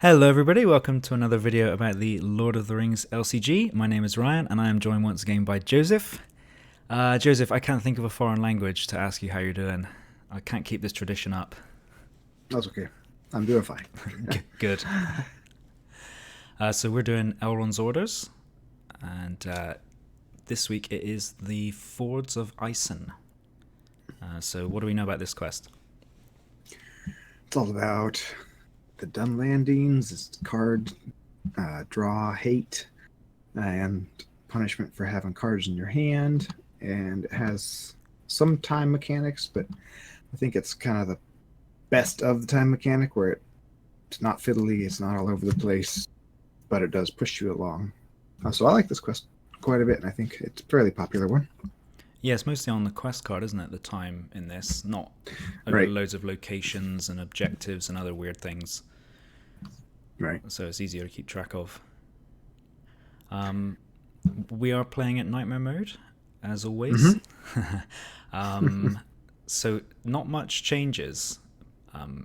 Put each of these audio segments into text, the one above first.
Hello everybody, welcome to another video about the Lord of the Rings LCG. My name is Ryan and I am joined once again by Joseph. Joseph, I can't think of a foreign language to ask you how you're doing. I can't keep this tradition up. That's okay. I'm doing fine. Good. So we're doing Elrond's Orders, and this week it is the Fords of Isen. So what do we know about this quest? It's all about the dun landings, it's card draw, hate, and punishment for having cards in your hand. And it has some time mechanics, but I think it's kind of the best of the time mechanic where it's not fiddly, it's not all over the place, but it does push you along. So I like this quest quite a bit, and I think it's a fairly popular one. Yeah, it's mostly on the quest card, isn't it? The time in this, not over Right. loads of locations and objectives and other weird things. Right. So it's easier to keep track of. We are playing at Nightmare mode, as always. So not much changes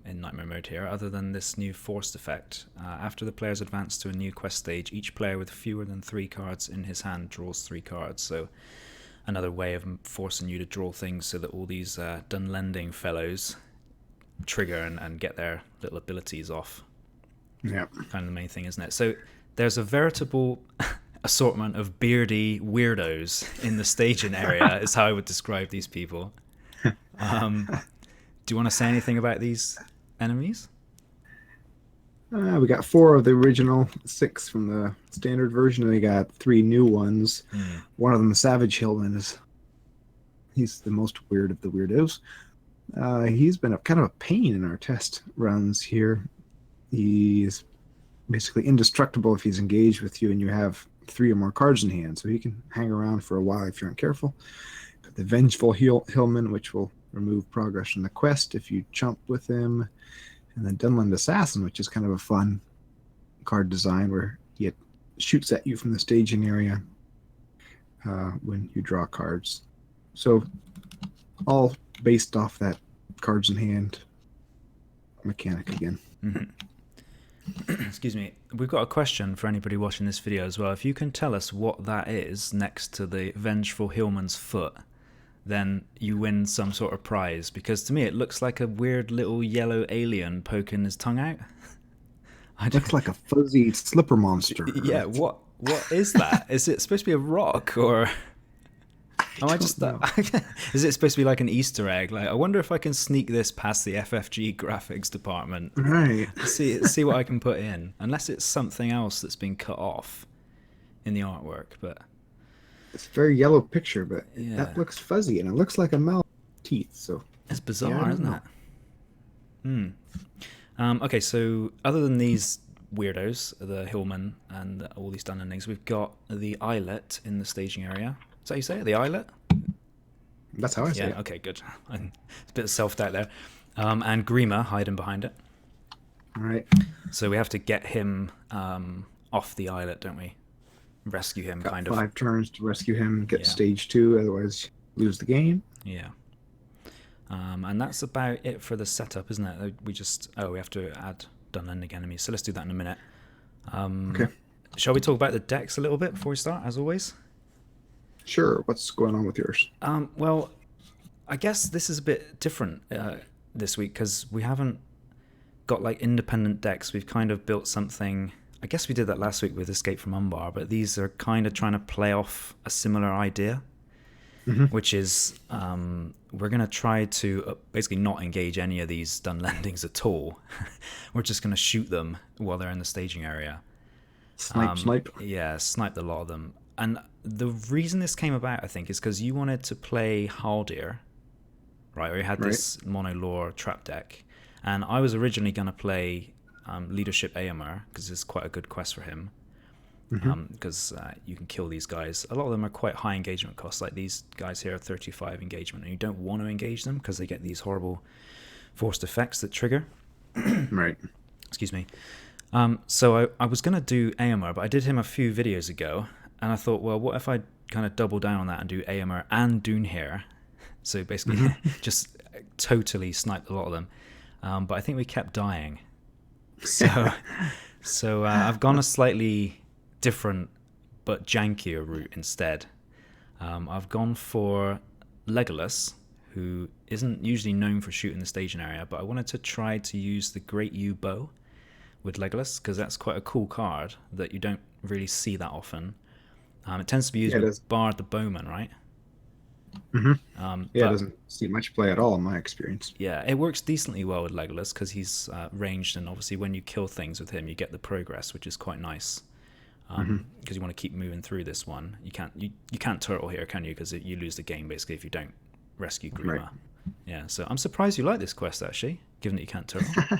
in Nightmare mode here, other than this new forced effect. After the players advance to a new quest stage, each player with fewer than 3 cards in his hand draws 3 cards. So another way of forcing you to draw things so that all these Dunlending fellows trigger and get their little abilities off. Yeah. Kind of the main thing, isn't it? So there's a veritable assortment of beardy weirdos in the staging area, is how I would describe these people. Do you want to say anything about these enemies? We got 4 of the original, 6 from the standard version, and we got 3 new ones. One of them, the Savage Hillman, he's the most weird of the weirdos. He's been kind of a pain in our test runs here. He's basically indestructible if he's engaged with you and you have 3 or more cards in hand, so he can hang around for a while if you aren't careful. Got the Vengeful Hillman, which will remove progress from the quest if you chump with him. And then Dunland Assassin, which is kind of a fun card design where he shoots at you from the staging area when you draw cards. So all based off that cards in hand mechanic again. Excuse me. We've got a question for anybody watching this video as well. If you can tell us what that is next to the Vengeful Hillman's foot, then you win some sort of prize. Because to me it looks like a weird little yellow alien poking his tongue out. It looks like a fuzzy slipper monster. Yeah, what is that? Is it supposed to be a rock, or am I just know. Is it supposed to be like an Easter egg? Like, I wonder if I can sneak this past the FFG graphics department. Right. See what I can put in. Unless it's something else that's been cut off in the artwork, but It's a very yellow picture, but yeah, that looks fuzzy, and it looks like a mouth teeth. So it's bizarre, Yeah, I don't isn't it? Okay, so other than these weirdos, the Hillman and all these Dunlendings, we've got the Islet in the staging area. Is that how you say it? The Islet? that's how I say Yeah, it. okay, good. It's a bit of self-doubt there. And Grima hiding behind it. All right. So we have to get him off the Islet, don't we? Rescue him, Got kind 5 of. turns to rescue him, get Yeah. stage 2, otherwise lose the game. Yeah. And that's about it for the setup, isn't it? We have to add Dunlending enemies. So let's do that in a minute. Okay. Shall we talk about the decks a little bit before we start, as always? Sure. What's going on with yours? Well, I guess this is a bit different this week because we haven't got like independent decks. We've kind of built something. I guess we did that last week with Escape from Umbar, but these are kind of trying to play off a similar idea, which is we're going to try to basically not engage any of these Dunlendings at all. We're just going to shoot them while they're in the staging area. Snipe. Yeah, sniped a lot of them. And the reason this came about, I think, is because you wanted to play Haldir, right? Or you had this mono lore trap deck. And I was originally going to play Leadership Aemir, because it's quite a good quest for him. Because you can kill these guys. A lot of them are quite high engagement costs. Like these guys here are 35 engagement, and you don't want to engage them because they get these horrible forced effects that trigger. Right. Excuse me. So I was going to do Aemir, but I did him a few videos ago, and I thought, well, what if I kind of double down on that and do Aemir and Dunhill? So basically just totally sniped a lot of them. But I think we kept dying. So, I've gone a slightly different but jankier route instead. I've gone for Legolas, who isn't usually known for shooting the staging area, but I wanted to try to use the Great Yew Bow with Legolas, because that's quite a cool card that you don't really see that often. It tends to be used with Bard the Bowman, right? Mm-hmm. It doesn't see much play at all in my experience. Yeah, it works decently well with Legolas because he's ranged, and obviously when you kill things with him, you get the progress, which is quite nice. Because you want to keep moving through this one. You can't turtle here, can you? Because you lose the game basically if you don't rescue Grima. Right. Yeah, so I'm surprised you like this quest actually, given that you can't turtle.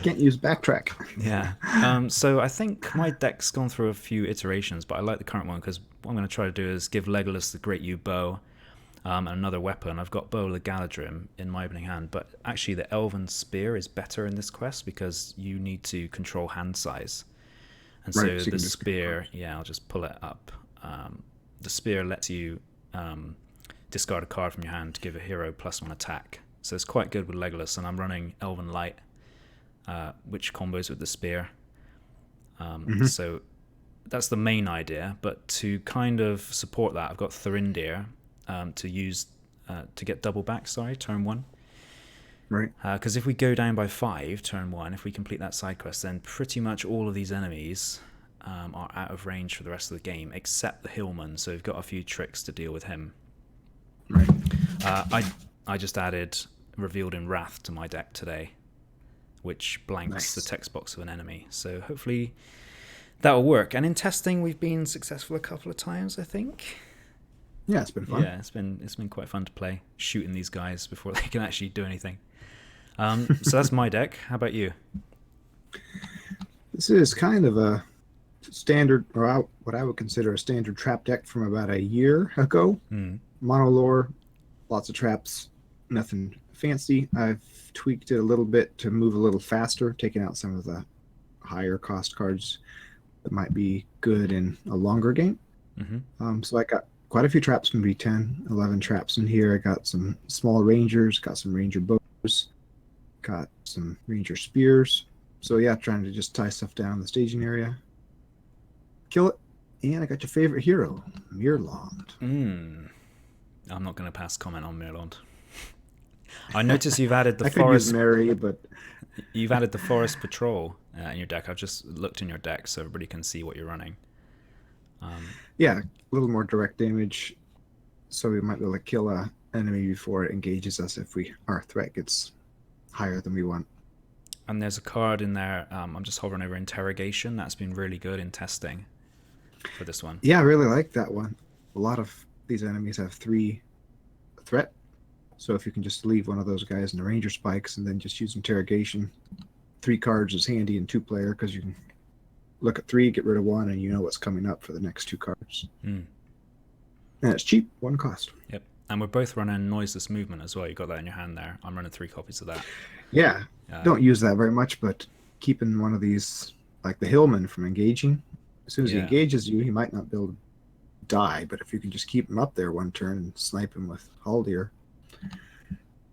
Can't use backtrack. Yeah. So I think my deck's gone through a few iterations, but I like the current one because what I'm going to try to do is give Legolas the Great Yew Bow and another weapon. I've got Bow of Galadrim in my opening hand, but actually the Elven Spear is better in this quest because you need to control hand size. And so the spear, I'll just pull it up. The spear lets you discard a card from your hand to give a hero +1 attack. So it's quite good with Legolas, and I'm running Elven Light, which combos with the spear. So that's the main idea, but to kind of support that, I've got Thorindir to use to get double back, turn 1. Right. Because if we go down by 5, turn 1, if we complete that side quest, then pretty much all of these enemies are out of range for the rest of the game, except the Hillman, so we've got a few tricks to deal with him. Right. I just added Revealed in Wrath to my deck today, which blanks the text box of an enemy. So hopefully that will work. And in testing, we've been successful a couple of times, I think. Yeah, it's been fun. Yeah, it's been quite fun to play, shooting these guys before they can actually do anything. So that's my deck. How about you? This is kind of a standard, or what I would consider a standard trap deck from about a year ago. Mono lore, lots of traps, nothing fancy. I've tweaked it a little bit to move a little faster, taking out some of the higher cost cards that might be good in a longer game. So I got quite a few traps, maybe 10, 11 traps in here. I got some small rangers, got some ranger bows, got some ranger spears. So yeah, trying to just tie stuff down in the staging area, kill it, and I got your favorite hero, Mirlond. I'm not going to pass comment on Mirlond. I notice you've added the I forest. Could use Mary, but you've added the forest patrol in your deck. I've just looked in your deck so everybody can see what you're running. Yeah, a little more direct damage, so we might be able to kill a enemy before it engages us if our threat gets higher than we want. And there's a card in there. I'm just hovering over Interrogation. That's been really good in testing for this one. Yeah, I really like that one. A lot of these enemies have 3 threat, so if you can just leave one of those guys in the ranger spikes and then just use Interrogation, 3 cards is handy in 2-player because you can look at 3, get rid of 1, and you know what's coming up for the next 2 cards. And it's cheap, 1 cost. Yep. And we're both running Noiseless Movement as well. You got that in your hand there. I'm running 3 copies of that. Yeah. Don't use that very much, but keeping one of these, like the Hillman, from engaging. As soon as he engages you, he might not be able to die, but if you can just keep him up there 1 turn and snipe him with Haldir,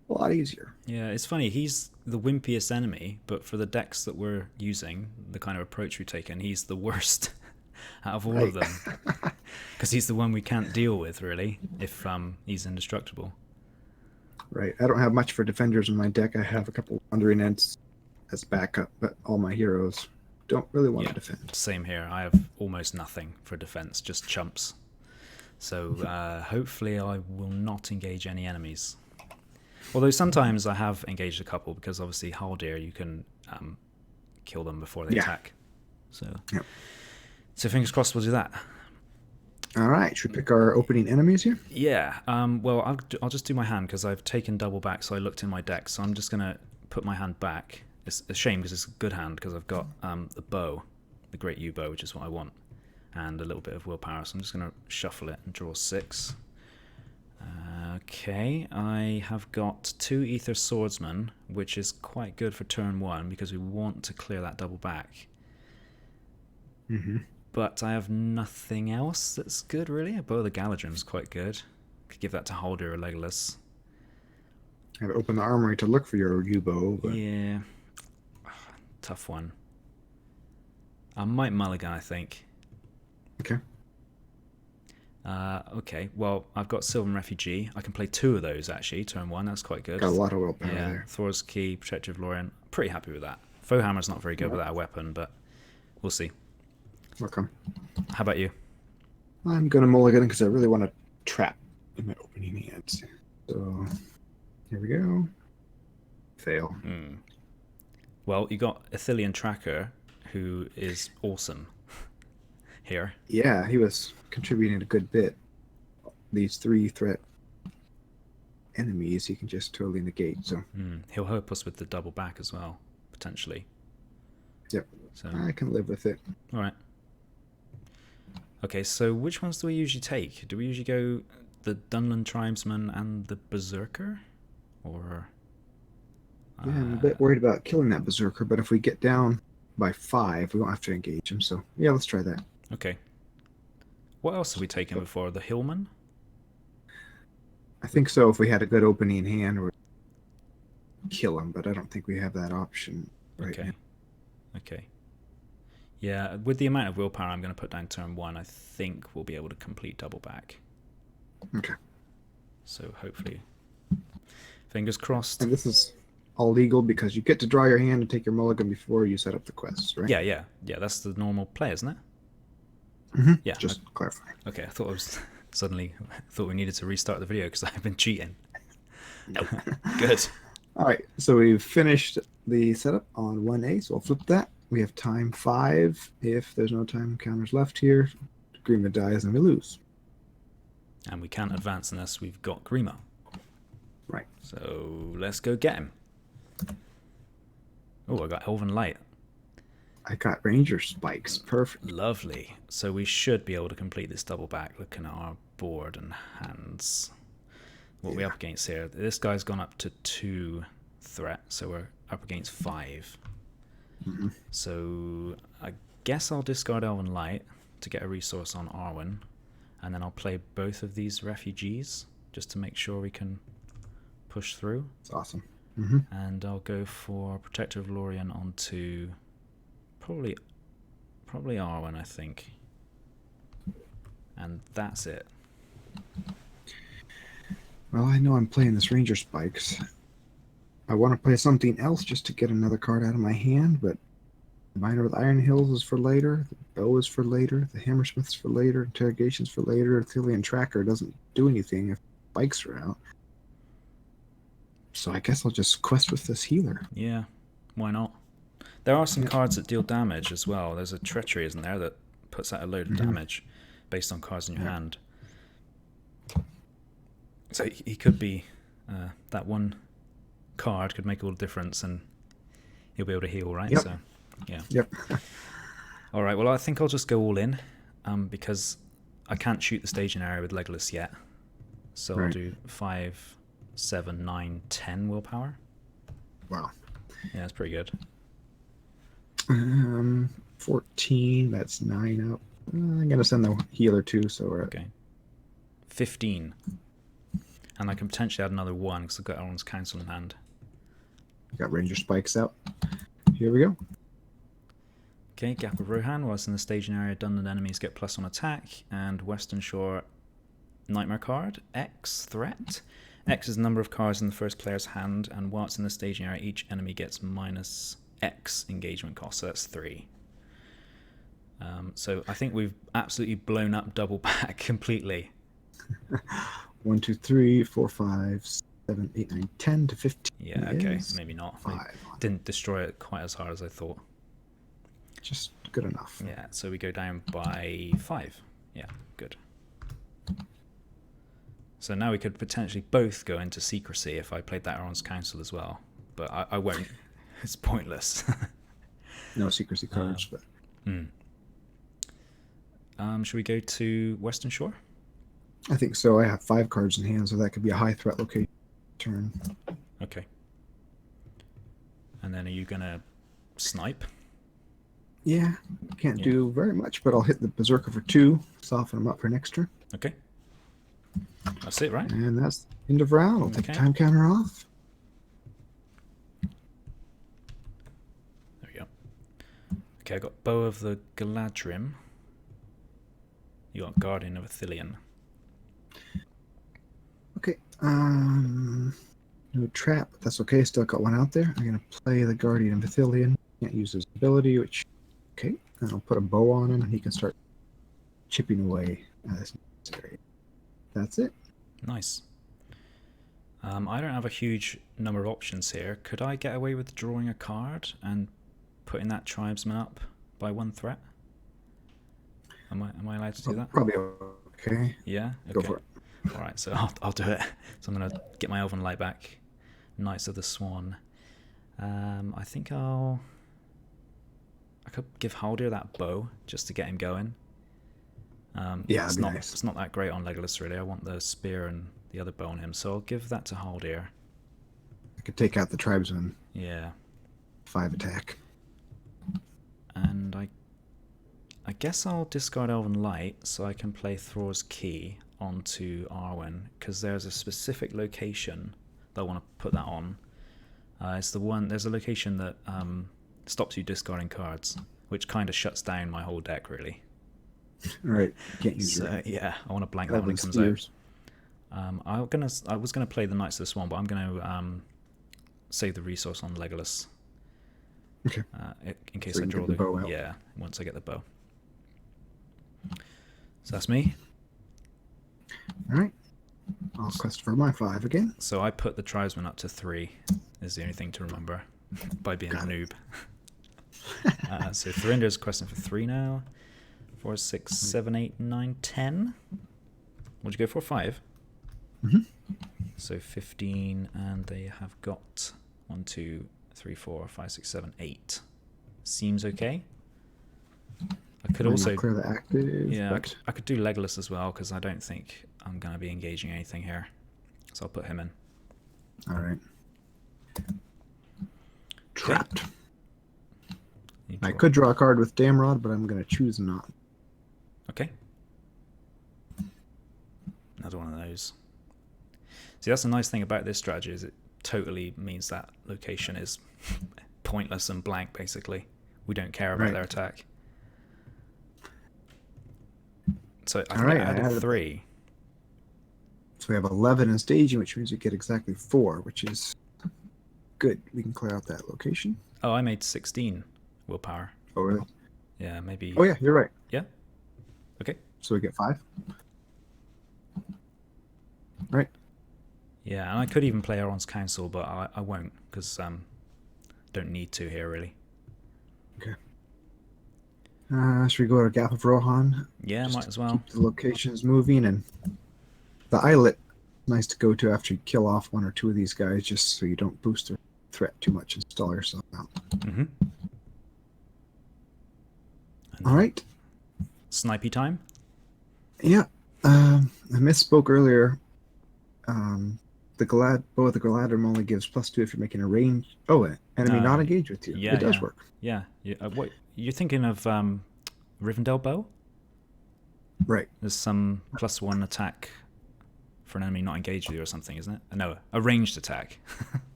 a lot easier. Yeah, it's funny. He's the wimpiest enemy, but for the decks that we're using, the kind of approach we've taken, he's the worst out of all of them. Because he's the one we can't deal with, really, if he's indestructible. Right. I don't have much for defenders in my deck. I have a couple Wandering Ents as backup, but all my heroes don't really want to defend. Same here. I have almost nothing for defense, just chumps. So hopefully I will not engage any enemies. Although sometimes I have engaged a couple, because obviously Haldir, you can kill them before they attack. So fingers crossed we'll do that. All right, should we pick our opening enemies here? Yeah, well, I'll just do my hand, because I've taken double back, so I looked in my deck, so I'm just going to put my hand back. It's a shame, because it's a good hand, because I've got the bow, the Great Yew Bow, which is what I want, and a little bit of willpower, so I'm just going to shuffle it and draw 6. Okay, I have got 2 Ether Swordsmen, which is quite good for turn 1, because we want to clear that double back. But I have nothing else that's good, really. A Bow of the Galadrim is quite good. Could give that to Haldir or Legolas. I have opened the armory to look for your U-bow. But... Yeah. tough one. I might mulligan, I think. Okay. Okay, well, I've got Sylvan Refugee. I can play 2 of those, actually, turn 1. That's quite good. Got a lot of willpower yeah, there. Thor's Key, Protective Lorien. Pretty happy with that. Foehammer's not very good without a weapon, but we'll see. Welcome. How about you? I'm going to mulligan because I really want to trap in my opening hands. So, here we go. Fail. Well, you got Athelian Tracker, who is awesome here. Yeah, he was contributing a good bit. These 3 threat enemies he can just totally negate. So he'll help us with the double back as well, potentially. Yep. So I can live with it. All right. Okay, so which ones do we usually take? Do we usually go the Dunland Tribesman and the Berserker? Or... Yeah, I'm a bit worried about killing that Berserker, but if we get down by 5, we won't have to engage him. So, yeah, let's try that. Okay. What else have we taken before? The Hillman? I think so. If we had a good opening in hand, or kill him, but I don't think we have that option right now. Okay. Yeah, with the amount of willpower I'm going to put down turn 1, I think we'll be able to complete double back. Okay. So hopefully, fingers crossed. And this is all legal because you get to draw your hand and take your mulligan before you set up the quests, right? Yeah. That's the normal play, isn't it? Mm-hmm. Yeah. Just clarifying. Okay, I thought I was suddenly thought we needed to restart the video because I've been cheating. Nope. Good. All right, so we've finished the setup on 1A, so I'll flip that. We have time 5. If there's no time counters left here, Grima dies and we lose. And we can't advance unless we've got Grima. Right. So let's go get him. Oh, I got Elven Light. I got Ranger Spikes. Perfect. Lovely. So we should be able to complete this double back looking at our board and hands. What are we up against here? This guy's gone up to 2 threat, so we're up against 5. Mm-hmm. So I guess I'll discard Elven Light to get a resource on Arwen, and then I'll play both of these refugees just to make sure we can push through. That's awesome. Mm-hmm. And I'll go for Protector of Lorien onto probably Arwen, I think. And that's it. Well, I know I'm playing this Ranger Spikes. I want to play something else just to get another card out of my hand, but the Miner with Iron Hills is for later, the Bow is for later, the Hammersmith's for later, Interrogation's for later, Athelian Tracker doesn't do anything if spikes are out. So I guess I'll just quest with this healer. Yeah, why not? There are some cards that deal damage as well. There's a Treachery, isn't there, that puts out a load of damage based on cards in your hand. So he could be that one card could make all the difference, and he'll be able to heal, right? Yep. So, yeah. Yep. All right. Well, I think I'll just go all in, because I can't shoot the staging area with Legolas yet. So I'll do 5, 7, 9, 10 willpower. Wow. Yeah, that's pretty good. 14. That's 9 up. I'm gonna send the healer too. So we're okay. 15. And I can potentially add another 1 because I've got Elrond's Council in hand. Got Ranger Spikes out. Here we go. Okay, Gap of Rohan. Whilst in the staging area, Dunland enemies get +1 attack. And Western Shore Nightmare card. X threat. X is the number of cards in the first player's hand. And whilst in the staging area, each enemy gets -X engagement cost. So that's 3. So I think we've absolutely blown up double back completely. 1, 2, 3, 4, 5, 7, 8, 9, 10 to 15. Yeah, okay, maybe not. 5. Didn't destroy it quite as hard as I thought. Just good enough. Yeah, so we go down by 5. Yeah, good. So now we could potentially both go into secrecy if I played that Elrond's Council as well. But I won't. It's pointless. No secrecy cards, but... should we go to Western Shore? I think so. I have 5 cards in hand, so that could be a high threat location turn. Okay. And then are you going to snipe? Yeah, can't do very much, but I'll hit the Berserker for 2, soften him up for next turn. Okay. That's it, right? And that's end of round. I'll take the time counter off. There we go. Okay, I got Bow of the Galadrim. You got Guardian of Ithilien. Okay. No trap. That's okay. Still got one out there. I'm gonna play the Guardian of Ithilien. Can't use his ability, which okay. And I'll put a bow on him, and he can start chipping away as necessary. That's it. Nice. I don't have a huge number of options here. Could I get away with drawing a card and putting that tribesman up by 1 threat? Am I allowed to do that? Probably okay. Yeah? Okay. Go for it. Alright, so I'll do it. So I'm going to get my Elven Light back. Knights of the Swan. I think I could give Haldir that bow just to get him going. Yeah, it's nice. It's not that great on Legolas, really. I want the spear and the other bow on him, so I'll give that to Haldir. I could take out the tribesman. Yeah. 5 attack. And I guess I'll discard Elven Light so I can play Thor's Key onto Arwen, because there's a specific location that I want to put that on. It's the one. There's a location that stops you discarding cards, which kind of shuts down my whole deck, really. Right. Can't use So yeah, I want to blank that when it comes out. I was gonna play the Knights of the Swan, but I'm gonna save the resource on Legolas. Okay. In case So I you draw get the bow out. Yeah, once I get the bow. So that's me. All right. I'll quest for my 5 again. So I put the tribesman up to 3. Is the only thing to remember by being a noob. So Thurinder's questing for 3 now. 4, 6, 7, 8, 9, 10. What'd you go for? 5? Mm-hmm. So 15, and they have got 1, 2, 3, 4, 5, 6, 7, 8. Seems okay. I could also clear the active. Yeah, But... I could do Legolas as well, because I don't think I'm going to be engaging anything here. So I'll put him in. All right. Trapped. I could draw a card with Damrod, but I'm going to choose not. Okay. Another one of those. See, that's the nice thing about this strategy, is it totally means that location is pointless and blank, basically. We don't care about their attack. So I think I added 3. So we have 11 in staging, which means we get exactly 4, which is good. We can clear out that location. Oh, I made 16 willpower. Oh, really? Yeah, maybe. Oh, yeah, you're right. Yeah? Okay. So we get 5. Right. Yeah, and I could even play Elrond's Council, but I won't, because don't need to here, really. Okay. Should we go to Gap of Rohan? Yeah, Just might as well. Keep the locations moving, and the islet, nice to go to after you kill off 1 or 2 of these guys, just so you don't boost their threat too much and stall yourself out. Mm-hmm. All right. Snipey time? Yeah. I misspoke earlier. The Bow of the Galadrim only gives +2 if you're making a range. Oh, enemy not engaged with you. Yeah, it does work. Yeah. What you're thinking of? Rivendell Bow? Right. There's some +1 attack for an enemy not engaged with you or something, isn't it? No, a ranged attack.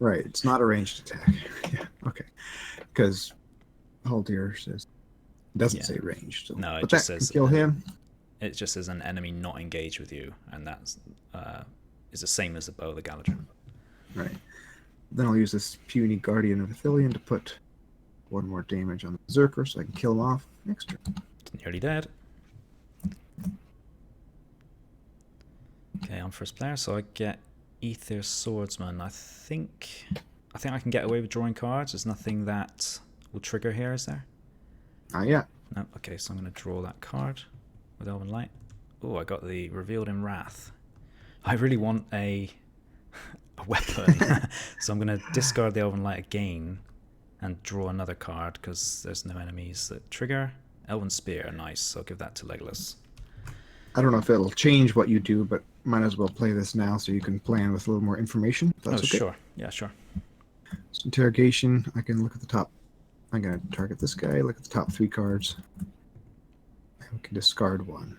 Right. It's not a ranged attack. Yeah. Okay. Because Haldir says it doesn't say ranged. So. No, it but just that says can kill him. It just says an enemy not engaged with you, and that's is the same as the Bow of the Galadrim. Right. Then I'll use this puny Guardian of Ithilien to put 1 more damage on the Berserker so I can kill him off next turn. It's nearly dead. Okay, I'm first player, so I get Aether Swordsman. I think I can get away with drawing cards. There's nothing that will trigger here, is there? Yeah. No. Okay, so I'm going to draw that card with Elven Light. Oh, I got the Revealed in Wrath. I really want a weapon, so I'm going to discard the Elven Light again and draw another card because there's no enemies that trigger. Elven Spear, nice. So I'll give that to Legolas. I don't know if it'll change what you do, but might as well play this now so you can plan with a little more information. That's okay. Sure. Yeah, sure. So interrogation, I can look at the top. I'm going to target this guy, look at the top 3 cards. And we can discard 1.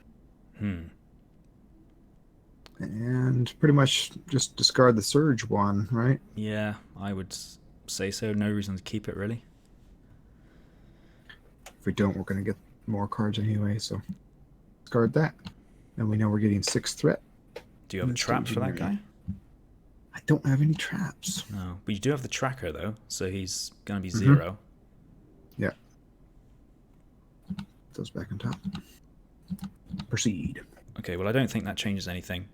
And pretty much just discard the Surge 1, right? Yeah, I would say so. No reason to keep it, really. If we don't, we're going to get more cards anyway, so discard that. And we know we're getting 6 threat. Do you have a trap for that guy? I don't have any traps. No, but you do have the tracker though, so he's going to be 0. Yeah. Those back on top. Proceed. Okay, well I don't think that changes anything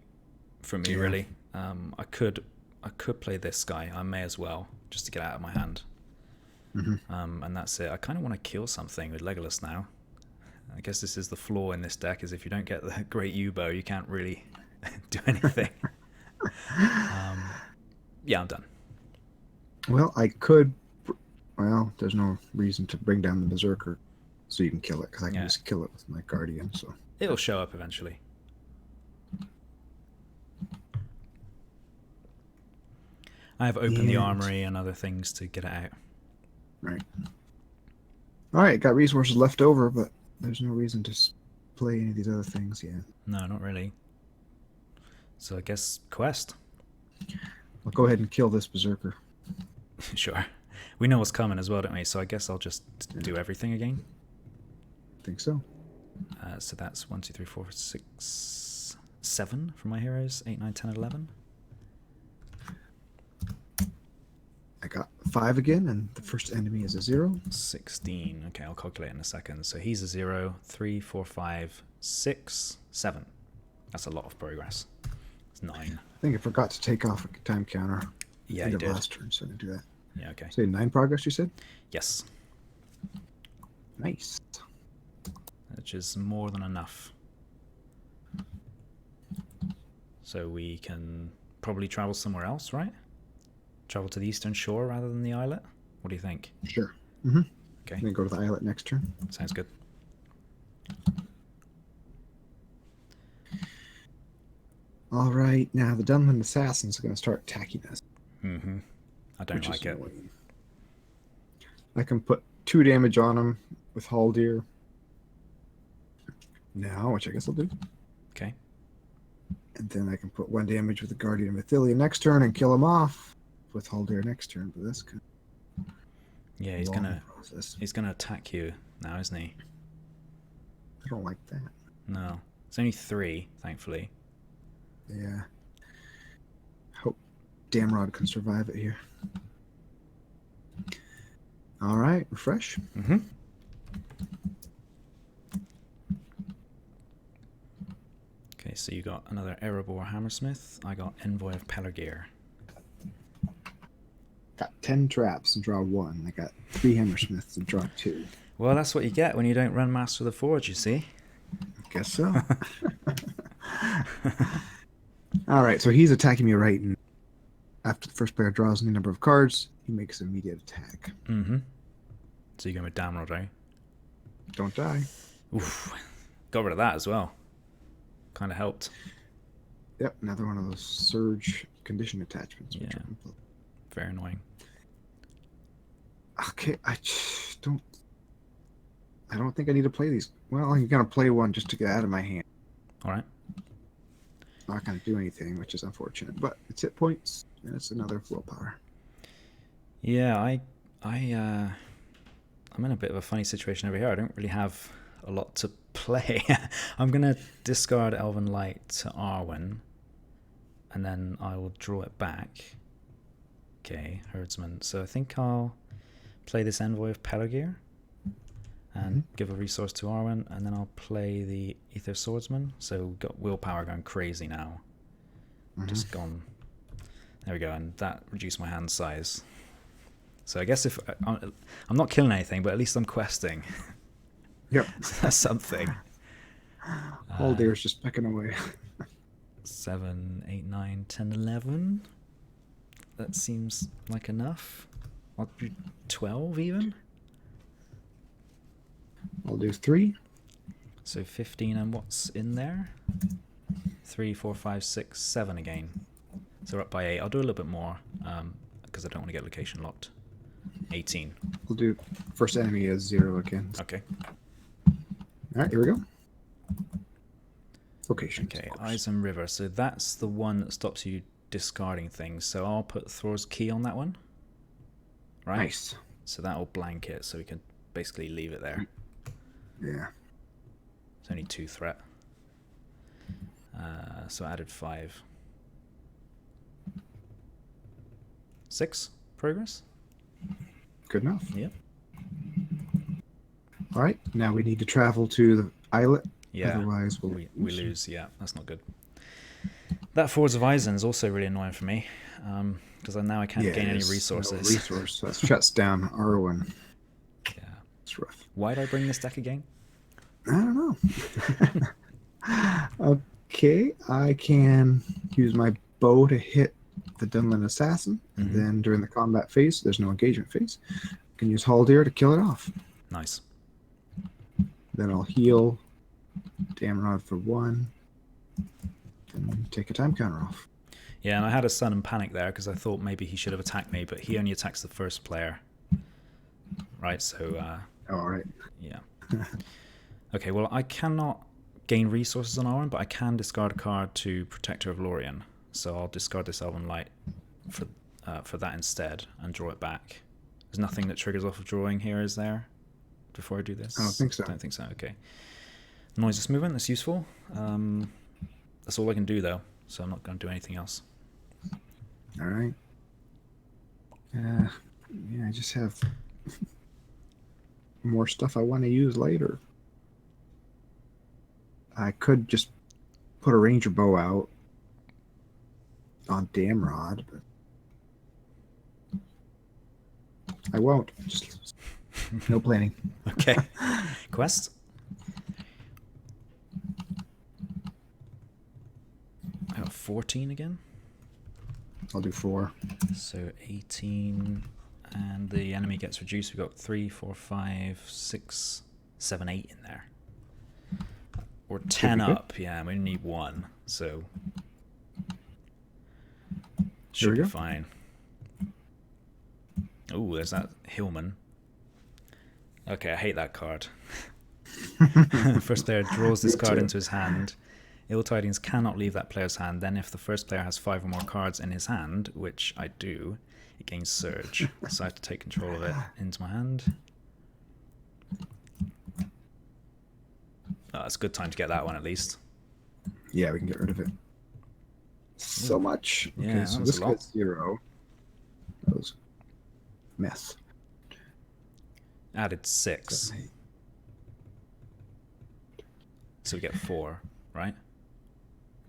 for me really. I could play this guy. I may as well, just to get out of my hand. And that's it. I kind of want to kill something with Legolas now. I guess this is the flaw in this deck, is if you don't get the Great U-Bow, you can't really do anything. Yeah, I'm done. Well, I could... Well, there's no reason to bring down the Berserker so you can kill it, because I can just kill it with my Guardian, so... It'll show up eventually. I have opened the armory and other things to get it out. Right. Alright, got resources left over, but there's no reason to play any of these other things yet. No, not really. So I guess quest. I'll go ahead and kill this Berserker. Sure. We know what's coming as well, don't we? So I guess I'll just do everything again. I think so. So that's 1, 2, 3, 4, 6, 7 for my heroes. 8, 9, 10, 11. I got 5 again, and the first enemy is a 0. 16. Okay, I'll calculate in a second. So he's a 0, 3, 4, 5, 6, 7. That's a lot of progress. It's 9. I think I forgot to take off a time counter. Yeah, you did. Last turn, so I didn't do that. Yeah, okay. So 9 progress, you said? Yes. Nice. Which is more than enough. So we can probably travel somewhere else, right? Travel to the eastern shore rather than the islet? What do you think? Sure. Okay. Then go to the islet next turn. Sounds good. All right, now the Dunman Assassins are going to start attacking us. I don't like it. Annoying. I can put 2 damage on them with Haldir now, which I guess I'll do. Okay. And then I can put 1 damage with the Guardian of Ithilien next turn and kill him off with Haldir next turn. But that's kind of he's gonna attack you now, isn't he? I don't like that. No, it's only 3, thankfully. Yeah. Hope Damrod can survive it here. All right, refresh. Okay, so you got another Erebor Hammersmith. I got Envoy of Pelargir. Got 10 traps and draw 1. I got 3 Hammersmiths and draw 2. Well, that's what you get when you don't run Master of the Forge, you see. Guess so. All right, so he's attacking me right, and after the first player draws any number of cards, he makes an immediate attack. So you're going with Damrod, right? Don't die. Oof. Got rid of that as well. Kind of helped. Yep, another one of those surge condition attachments. Yeah. Very annoying. Okay, I don't think I need to play these. Well, I'm going to play one just to get out of my hand. All right. Not going to do anything, which is unfortunate, but it's hit points, and it's another flow power. Yeah, I'm in a bit of a funny situation over here. I don't really have a lot to play. I'm going to discard Elven Light to Arwen, and then I will draw it back. Okay, Herdsman. So I think I'll play this Envoy of Pelargir and give a resource to Arwen, and then I'll play the Ether Swordsman. So we've got willpower going crazy now. Just gone. There we go, and that reduced my hand size. So I guess if I'm not killing anything, but at least I'm questing. Yep. So that's something. Haldir's just pecking away. 7, 8, 9, 10, 11. That seems like enough. I'll do 12 even. I'll do 3. So 15, and what's in there? 3, 4, 5, 6, 7 again. So we're up by 8. I'll do a little bit more because I don't want to get location locked. 18. We'll do first enemy is 0 again. Okay. All right, here we go. Location. Okay, Isen River. So that's the one that stops you discarding things. So I'll put Thor's Key on that one. Right? Nice. So that'll blank it, so we can basically leave it there. Yeah. It's only 2 threat. So I added 5. 6 progress. Good enough. Yep. All right. Now we need to travel to the islet. Yeah. Otherwise, we lose. Yeah, that's not good. That Fords of Isen is also really annoying for me because now I can't gain any resources. No resource. That shuts down Arwen. Yeah. It's rough. Why did I bring this deck again? I don't know. Okay, I can use my bow to hit the Dunlin assassin, and then during the combat phase, there's no engagement phase, I can use Haldir to kill it off. Nice. Then I'll heal Damrod for 1, and take a time counter off. Yeah, and I had a sudden panic there because I thought maybe he should have attacked me, but he only attacks the first player. Right, so... all right. Yeah. Okay, well, I cannot gain resources on Arwen, but I can discard a card to Protector of Lorien. So I'll discard this Elven Light for that instead and draw it back. There's nothing that triggers off of drawing here, is there? Before I do this? I don't think so. I don't think so, okay. Noiseless movement, that's useful. That's all I can do, though, so I'm not going to do anything else. All right. Yeah, I just have more stuff I want to use later. I could just put a Ranger Bow out on Damrod, but I won't. Just no planning. Okay. Quest? I got 14 again. I'll do 4. So 18, and the enemy gets reduced. We've got 3, 4, 5, 6, 7, 8 in there. Or 10 up, yeah, we need 1, so should be fine. Oh, there's that Hillman. Okay, I hate that card. First player draws this card into his hand. Ill Tidings cannot leave that player's hand. Then if the first player has 5 or more cards in his hand, which I do, it gains Surge. So I have to take control of it into my hand. Oh, it's a good time to get that one at least. Yeah, we can get rid of it. So much. Okay, Yeah, so this gets 0. That was mess. Added 6. So we get 4, right?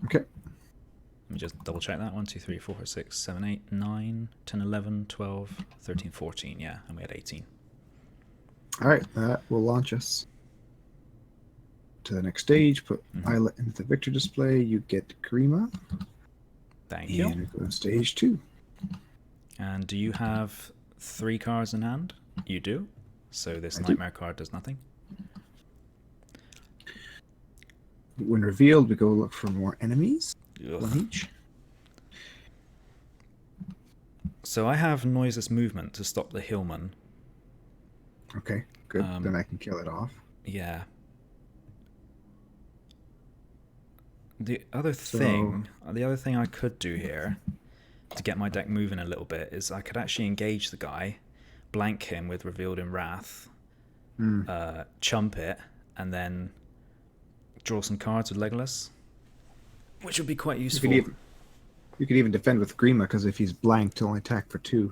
Okay. Let me just double check that. 1, 2, 3, 4, 6, 7, 8, 9, 10, 11, 12, 13, 14. Yeah, and we had 18. All right, that will launch us to the next stage. Put Islet into the victor display. You get Grima. Thank you. And we go to stage 2. And do you have 3 cards in hand? You do. So this Nightmare card does nothing. When revealed, we go look for more enemies. Ugh. 1 each. So I have Noiseless Movement to stop the Hillman. Okay, good. Then I can kill it off. Yeah. The other thing I could do here to get my deck moving a little bit is I could actually engage the guy, blank him with Revealed in Wrath, chump it, and then draw some cards with Legolas, which would be quite useful. You could even defend with Grima, because if he's blanked, he'll only attack for 2.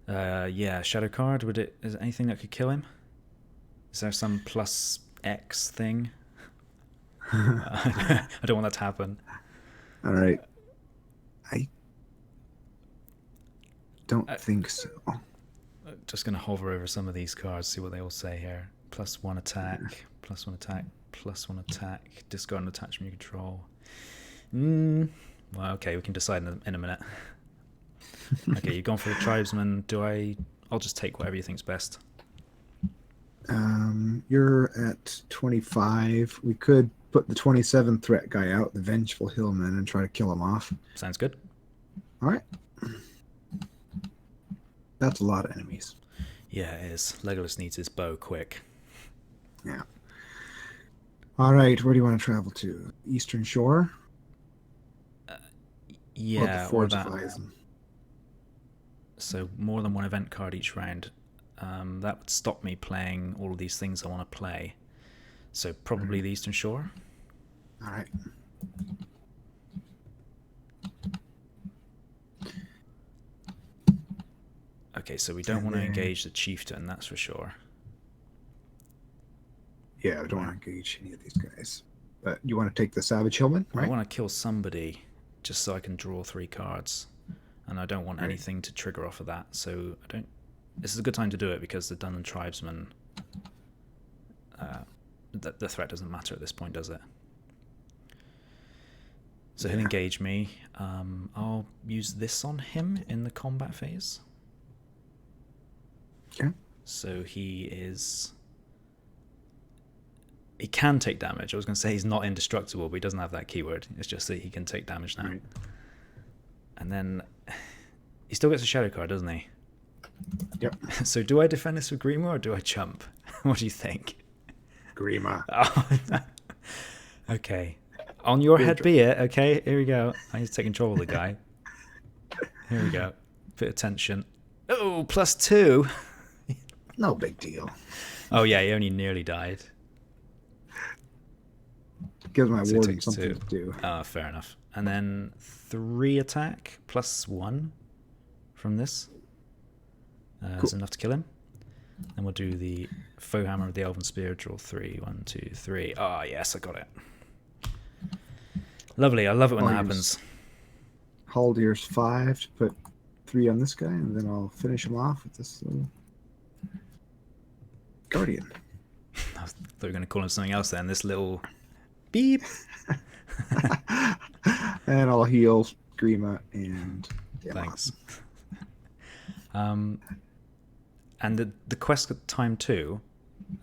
Yeah, Shadow card. Is there anything that could kill him? Is there some plus X thing? I don't want that to happen. All right. I don't think so. Just going to hover over some of these cards, see what they all say here. +1 attack, +1 attack, +1 attack, discard an attachment you control. Well, okay, we can decide in a minute. Okay, you've gone for the Tribesman. I'll just take whatever you think's best. You're at 25. We could put the 27 threat guy out, the Vengeful Hillman, and try to kill him off. Sounds good. All right. That's a lot of enemies. Yeah, it is. Legolas needs his bow quick. Yeah. All right, where do you want to travel to? Eastern Shore? Yeah, or the Fords of Isen? So more than one event card each round. That would stop me playing all of these things I want to play. So probably the Eastern Shore. All right. Okay, so we don't want to engage the chieftain, that's for sure. Yeah, I don't want to engage any of these guys. But you want to take the Savage Hillman, right? I want to kill somebody just so I can draw 3 cards. And I don't want anything to trigger off of that, so I don't... This is a good time to do it because the Dunland Tribesman... the threat doesn't matter at this point, does it? So he'll engage me. I'll use this on him in the combat phase. Okay. So he can take damage. I was going to say he's not indestructible, but he doesn't have that keyword. It's just that he can take damage now. Right. And then he still gets a shadow card, doesn't he? Yep. So do I defend this with Grima or do I chump? What do you think? Grima. Oh. Okay. On your head be it. Okay, here we go. I need to take control of the guy. Here we go. Bit of tension. Oh, +2. No big deal. Oh yeah, he only nearly died. Gives my warden something to do. Oh, fair enough. And then 3 attack +1 from this. That's enough to kill him. And we'll do the Foe Hammer of the Elven Spear. Draw 3. 1, 2, 3. Ah, yes, I got it. Lovely. I love it when that happens. Haldir's 5 to put 3 on this guy, and then I'll finish him off with this little Guardian. I thought you were going to call him something else then. This little beep. And I'll heal Grima and thanks. And the quest time 2,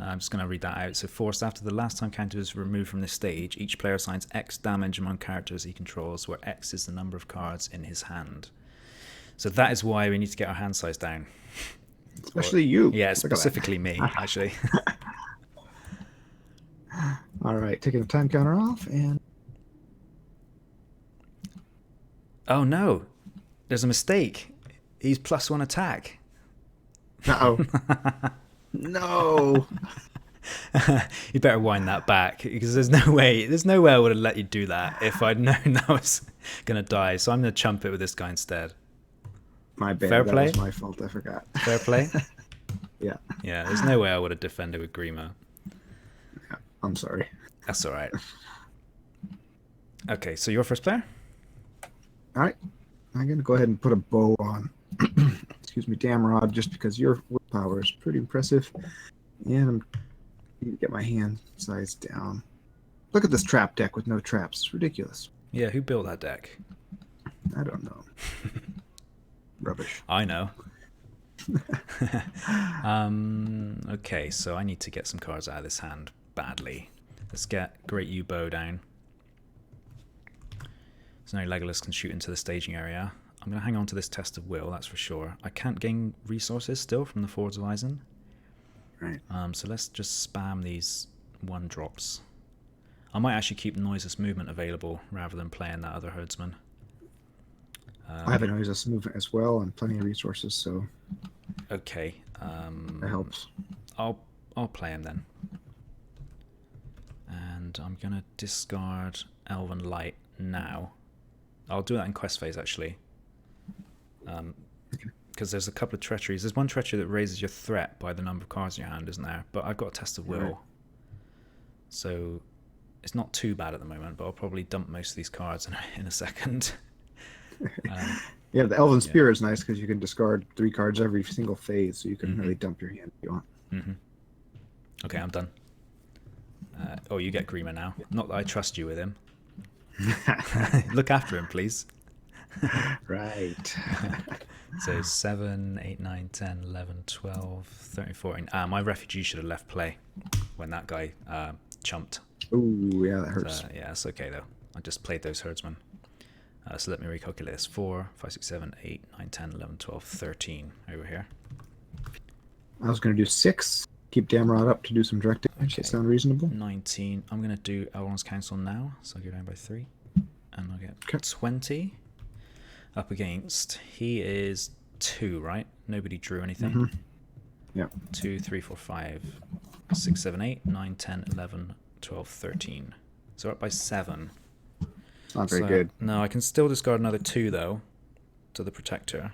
I'm just going to read that out. So forced after the last time counter is removed from this stage, each player assigns X damage among characters he controls, where X is the number of cards in his hand. So that is why we need to get our hand size down. Especially you. Yeah, specifically me, actually. All right, taking the time counter off, and... Oh no, there's a mistake. He's +1 attack. Uh-oh. No. You better wind that back, because there's no way I would have let you do that if I'd known I was gonna die. So I'm gonna chump it with this guy instead. My bad. Fair play. That was my fault. I forgot. Fair play. Yeah. Yeah. There's no way I would have defended with Grima. Yeah, I'm sorry. That's all right. Okay, so you're first player. All right. I'm gonna go ahead and put a bow on. Excuse me, Damrod, just because your willpower is pretty impressive, and I'm going to get my hand size down. Look at this trap deck with no traps. It's ridiculous. Yeah, who built that deck? I don't know. Rubbish. I know. Okay, so I need to get some cards out of this hand badly. Let's get Great Yew Bow down. So now Legolas can shoot into the staging area. I'm going to hang on to this Test of Will, that's for sure. I can't gain resources still from the Fords of Isen. Right. So let's just spam these 1-drops. I might actually keep Noiseless Movement available rather than playing that other herdsman. I have a Noiseless Movement as well and plenty of resources, so... Okay. That helps. I'll play him then. And I'm going to discard Elven Light now. I'll do that in quest phase, actually. Because there's a couple of treacheries. There's one treachery that raises your threat by the number of cards in your hand, isn't there? But I've got a Test of Will. Right. So it's not too bad at the moment, but I'll probably dump most of these cards in a second. Yeah, the Elven Spear is nice because you can discard 3 cards every single phase, so you can really dump your hand if you want. Okay, I'm done. Oh, you get Grima now. Not that I trust you with him. Look after him, please. Right. So 7, 8, 9, 10, 11, 12, 13, 14. My refugee should have left play when that guy chumped. Ooh, yeah, that hurts. Yeah, it's okay though. I just played those herdsmen. So let me recalculate this. 4, 5, 6, 7, 8, 9, 10, 11, 12, 13 over here. I was going to do 6. Keep Damrod up to do some direct damage. Okay. That sound reasonable? 19. I'm going to do Elrond's Council now. So I'll go down by 3. And I'll get 20 up against. He is 2, right? Nobody drew anything. Yeah. 2, 3, 4, 5. 6, 7, 8, 9, 10, 11, 12, 13. So we're up by 7. It's not very good. No, I can still discard another 2, though, to the Protector.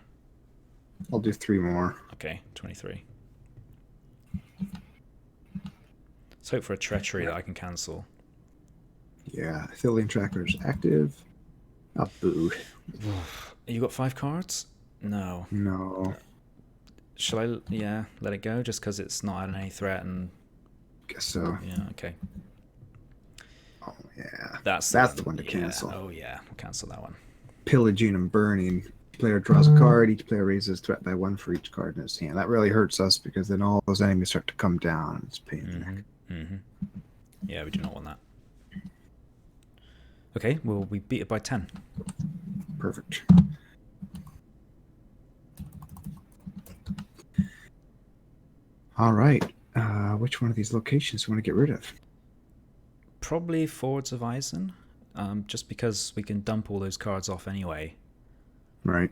I'll do 3 more. Okay, 23. Let's hope for a Treachery that I can cancel. Yeah, Athelian Tracker is active. Oh, boo. You got 5 cards? No. No. Shall I, yeah, let it go just because it's not adding any threat and... Guess so. Yeah, okay. Oh, yeah. That's the one to cancel. Oh, yeah, we'll cancel that one. Pillaging and Burning. Player draws a card. Each player raises threat by 1 for each card in his hand. That really hurts us because then all those enemies start to come down. It's pain. Yeah, we do not want that. Okay, well, we beat it by 10. Perfect. All right. Which one of these locations do you want to get rid of? Probably Fords of Isen, just because we can dump all those cards off anyway. Right.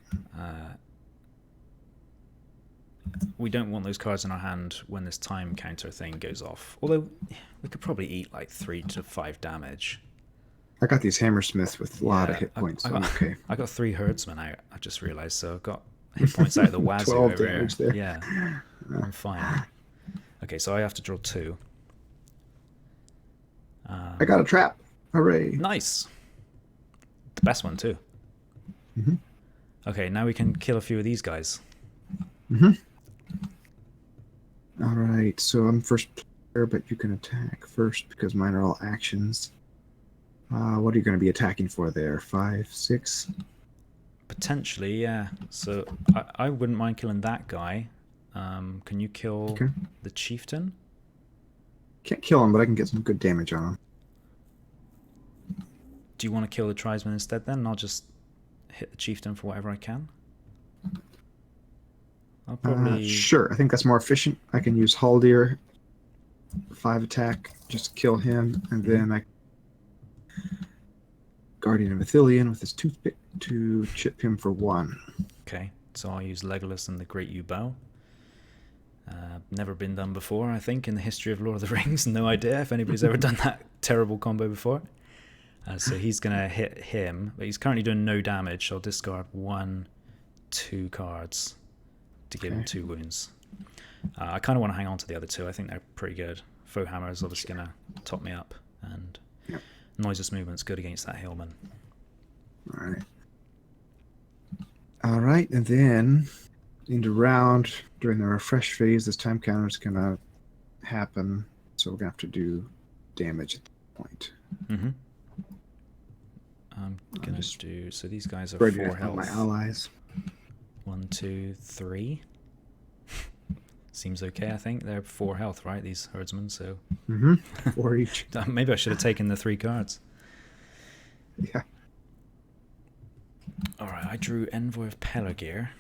We don't want those cards in our hand when this time counter thing goes off. Although, we could probably eat like 3 to 5 damage. I got these Hammersmiths with a lot of hit points. Okay. I got 3 herdsmen out, I just realised, so I've got hit points out of the wazoo 12 over damage here. there. Yeah, I'm fine. Okay, so I have to draw 2. I got a trap. Hooray. Nice. The best one, too. Okay, now we can kill a few of these guys. All right, so I'm first player, but you can attack first because mine are all actions. What are you going to be attacking for there? 5, 6? Potentially, yeah. So I wouldn't mind killing that guy. Can you kill the chieftain? Can't kill him, but I can get some good damage on him. Do you want to kill the tribesman instead then? And I'll just hit the chieftain for whatever I can. I'll probably... Sure, I think that's more efficient. I can use Haldir, 5 attack, just kill him, and then I Guardian of Athelion with his toothpick to chip him for 1. Okay, so I'll use Legolas and the Great Yew Bow. Never been done before, I think, in the history of Lord of the Rings. No idea if anybody's ever done that terrible combo before. So he's going to hit him, but he's currently doing no damage. So I'll discard 1, 2 cards to give him 2 wounds. I kind of want to hang on to the other 2. I think they're pretty good. Foe Hammer is obviously going to top me up, and Noiseless Movement's good against that Hillman. All right, and then into round during the refresh phase, this time counter is going to happen, so we're going to have to do damage at that point. I'm going to do... So these guys are 4 health. My allies. 1, 2, 3. Seems okay, I think. They're 4 health, right? These herdsmen, so... 4 each. Maybe I should have taken the 3 cards. Yeah. Alright, I drew Envoy of Pelargir,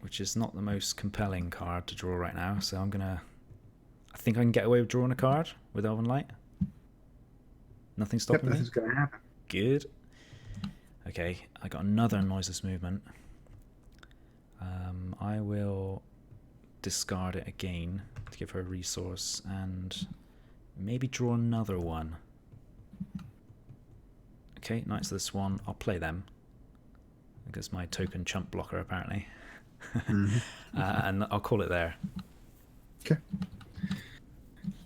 which is not the most compelling card to draw right now, so I'm gonna... I think I can get away with drawing a card with Elven Light. Nothing stopping me? Nothing's gonna happen. Good. Okay, I got another Noiseless Movement. I will discard it again to give her a resource and maybe draw another one. Okay, Knights of the Swan. I'll play them. I guess my token chump blocker apparently. And I'll call it there. Okay.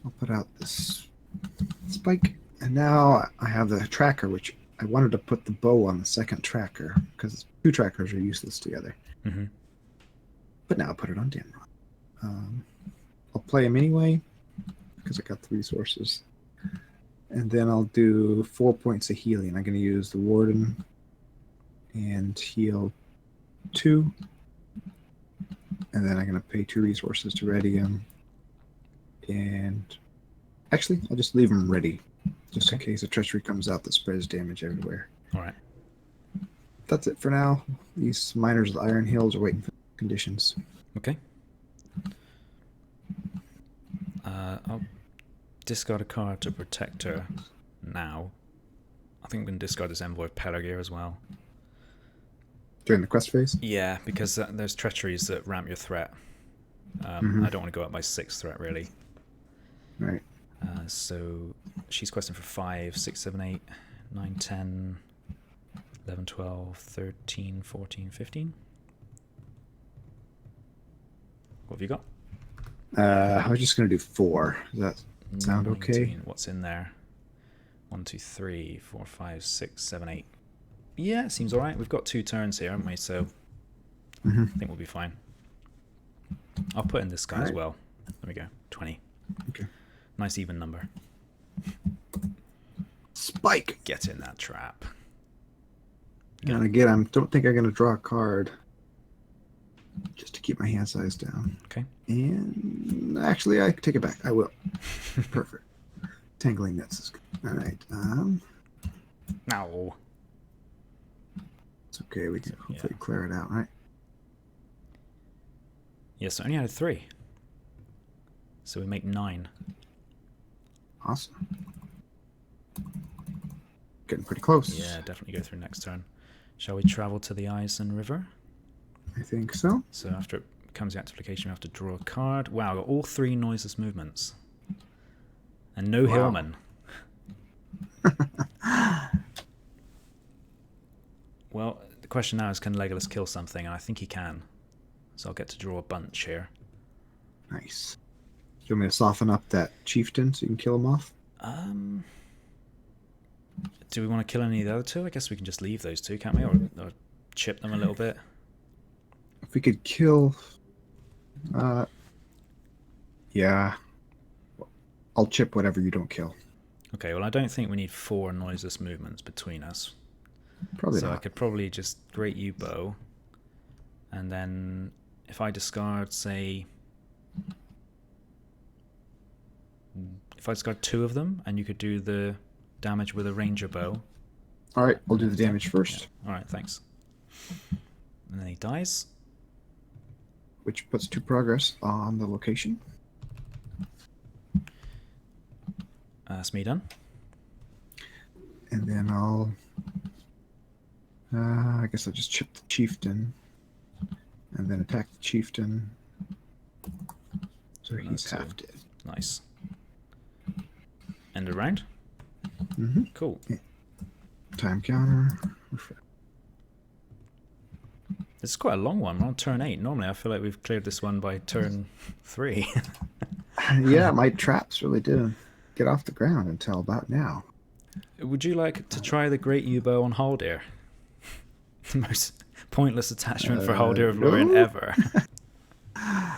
I'll put out this spike, and now I have the tracker, which I wanted to put the bow on the second tracker because 2 trackers are useless together. But now I'll put it on Damrod. I'll play him anyway because I got the resources. And then I'll do 4 points of healing. I'm going to use the Warden and heal 2. And then I'm going to pay 2 resources to ready him. And actually, I'll just leave him ready just in case a treachery comes out that spreads damage everywhere. All right. That's it for now. These miners with Iron Hills are waiting for conditions. Okay. I'll discard a card to protect her now. I think I'm going to discard this Envoy of Pelargir as well. During the quest phase? Yeah, because there's treacheries that ramp your threat. I don't want to go up by 6 threat, really. Right. So she's questing for 5, 6, 7, 8, 9, 10, 11, 12, 13, 14, 15. What have you got? I was just going to do 4. Does that sound 19. okay? What's in there? 1, 2, 3, 4, 5, 6, 7, 8. Yeah, it seems all right. We've got 2 turns here, haven't we? So I think we'll be fine. I'll put in this guy as well. There we go. 20. Okay. Nice even number. Spike! Get in that trap. And again, I don't think I'm going to draw a card. Just to keep my hand size down. Okay. And actually, I take it back. I will. Perfect. Tangling nets is good. All right. No. It's okay. We can hopefully clear it out, right? Yes, I only had 3. So we make 9. Awesome. Getting pretty close. Yeah, definitely go through next turn. Shall we travel to the Isen River? I think so. So after it becomes the activation, we have to draw a card. Wow, got all 3 noiseless movements. And no Hillman. Well, the question now is, can Legolas kill something? And I think he can. So I'll get to draw a bunch here. Nice. Do you want me to soften up that chieftain so you can kill him off? Do we want to kill any of the other 2? I guess we can just leave those 2, can't we? Or chip them a little bit. If we could kill... yeah. I'll chip whatever you don't kill. Okay, well, I don't think we need 4 noiseless movements between us. Probably not. I could probably just Great U bow. And then if I discard, say... If I discard 2 of them, and you could do the damage with a ranger bow. All right, we'll do the damage first. Yeah. All right, thanks. And then he dies. Which puts 2 progress on the location. That's me done. And then I'll... I guess I'll just chip the chieftain. And then attack the chieftain. So he's half dead. Nice. End of round? Cool. Yeah. Time counter. This is quite a long one. We're on turn 8. Normally I feel like we've cleared this one by turn 3. Yeah, my traps really didn't get off the ground until about now. Would you like to try the Great U-Bow on Haldir? The most pointless attachment for Haldir of Lorien ever.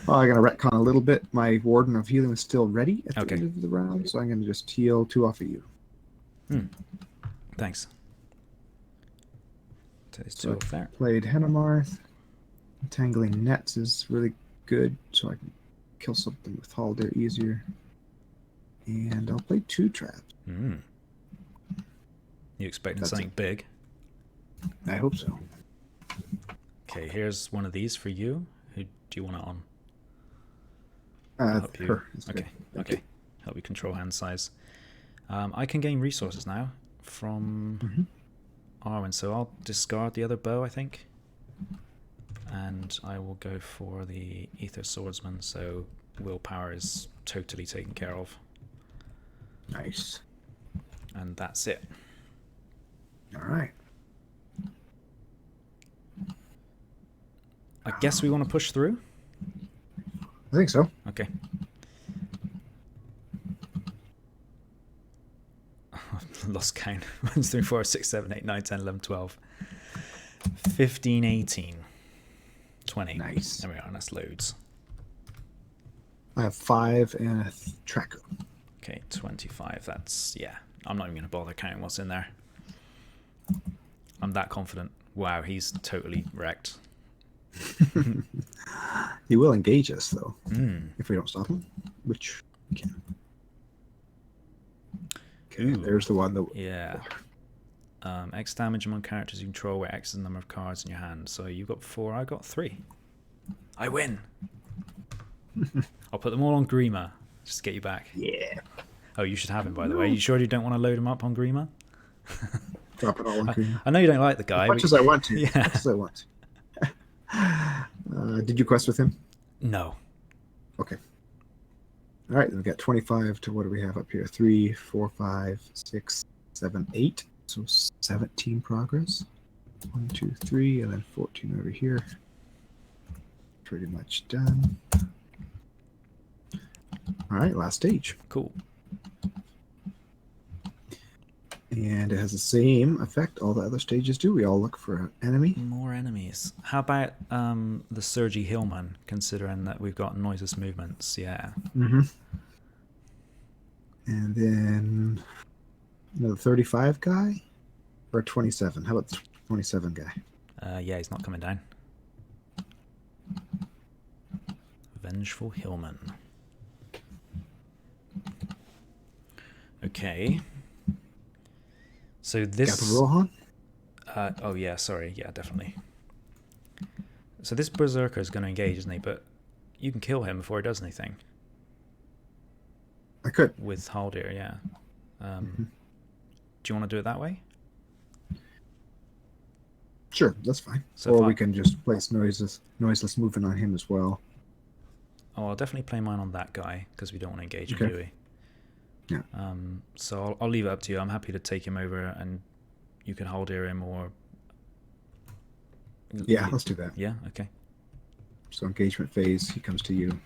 Well, I'm going to retcon a little bit. My Warden of Healing is still ready at the end of the round, so I'm going to just heal 2 off of you. Thanks. So there's 2 off there. Played Henemarth. Tangling Nets is really good, so I can kill something with Haldir easier. And I'll play 2 traps. You expecting something big? I hope so. Okay, here's one of these for you. Who do you want it on? Help you. Her. Okay. Help you control hand size. I can gain resources now from Arwen, so I'll discard the other bow, I think. And I will go for the Ether Swordsman, so willpower is totally taken care of. Nice. And that's it. All right. I guess we want to push through? I think so. Okay. Lost count. 1, 2, 3, 4, 6, 7, 8, 9, 10, 11, 12. 15, 18. 20. Nice. There we are, and that's loads. I have 5 and a tracker. Okay, 25. That's, yeah. I'm not even going to bother counting what's in there. I'm that confident. Wow, he's totally wrecked. He will engage us, though, if we don't stop him, which we can. Okay, there's the one that... Yeah. X damage among characters you control, where X is the number of cards in your hand. So you got 4, I got 3. I win! I'll put them all on Grima, just to get you back. Yeah. Oh, you should have him, by the way. You sure you don't want to load him up on Grima? Drop it all on Grima. I know you don't like the guy. As much as I want to. Yeah. As much as I want to. Did you quest with him? No. Okay. All right, we've got 25 to what do we have up here? 3, 4, 5, 6, 7, 8. So 17 progress. 1, 2, 3, and then 14 over here. Pretty much done. All right, last stage. Cool. And it has the same effect all the other stages do. We all look for an enemy. More enemies. How about the Surgy Hillman, considering that we've got noiseless movements? Yeah. Mm-hmm. And then another 35 guy or 27. How about the 27 guy? Yeah, he's not coming down. Vengeful Hillman. Okay. So this... Got the Rohan? Oh yeah, sorry. Yeah, definitely. So this Berserker is going to engage, isn't he? But you can kill him before he does anything. I could. With Haldir, yeah. Do you want to do it that way? Sure, that's fine. So or we can just place noiseless movement on him as well. Oh, I'll definitely play mine on that guy, because we don't want to engage him, do we? Yeah. So I'll leave it up to you. I'm happy to take him over, and you can Haldir him, or... Yeah, let's do that. Yeah, okay. So engagement phase, he comes to you.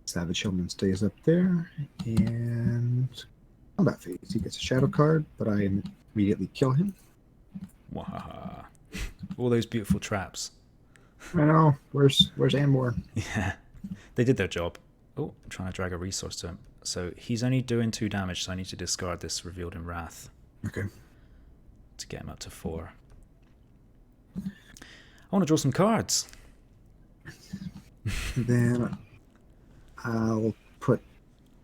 Savage Hillman stays up there, and combat phase. He gets a shadow card, but I immediately kill him. Wahaha. All those beautiful traps. I know. Where's Anmor? Yeah, they did their job. Oh, I'm trying to drag a resource to him. So he's only doing 2 damage, so I need to discard this Revealed in Wrath. Okay. To get him up to 4. I want to draw some cards. Then I'll put